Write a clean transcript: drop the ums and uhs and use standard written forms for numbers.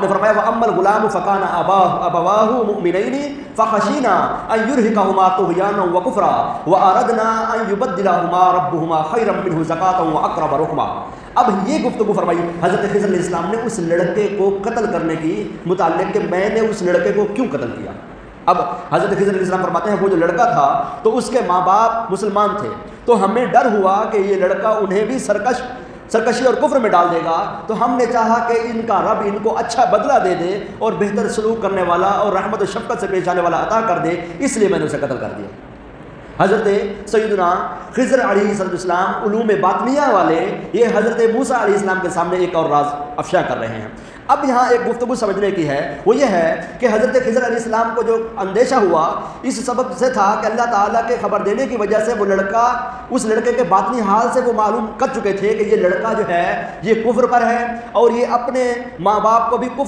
نے فرمایا وَأَمَّا الْغُلَامُ فَكَانَ أَبَوَاهُ مُؤْمِنَيْنِ فَخَشِينَا أَن يُرْهِقَهُمَا طُغْيَانًا وَكُفْرًا وَأَرَدْنَا أَن يُبَدِّلَهُمَا رَبُّهُمَا خَيْرًا مِنْهُ زَكَاةً وَأَقْرَبَ رُحْمًا۔ اب یہ گفتگو فرمائی حضرت خضر علیہ السلام نے اس لڑکے کو قتل کرنے کی متعلق کہ میں نے اس لڑکے کو کیوں قتل کیا۔ اب حضرت خضر علیہ السلام فرماتے ہیں وہ جو لڑکا تھا تو اس کے ماں باپ مسلمان تھے، تو ہمیں ڈر ہوا کہ یہ لڑکا انہیں بھی سرکشی اور کفر میں ڈال دے گا، تو ہم نے چاہا کہ ان کا رب ان کو اچھا بدلہ دے دے اور بہتر سلوک کرنے والا اور رحمت و شفقت سے پیش آنے والا عطا کر دے، اس لیے میں نے اسے قتل کر دیا۔ حضرت سیدنا خضر علیہ السلام علوم باطنیہ والے یہ حضرت موسیٰ علیہ السلام کے سامنے ایک اور راز افشا کر رہے ہیں۔ اب یہاں ایک گفتگو سمجھنے کی ہے، وہ یہ ہے کہ حضرت خضر علیہ السلام کو جو اندیشہ ہوا اس سبب سے تھا کہ اللہ تعالیٰ کے خبر دینے کی وجہ سے وہ لڑکا اس لڑکے کے باطنی حال سے وہ معلوم کر چکے تھے کہ یہ لڑکا جو ہے یہ کفر پر ہے اور یہ اپنے ماں باپ کو بھی کفر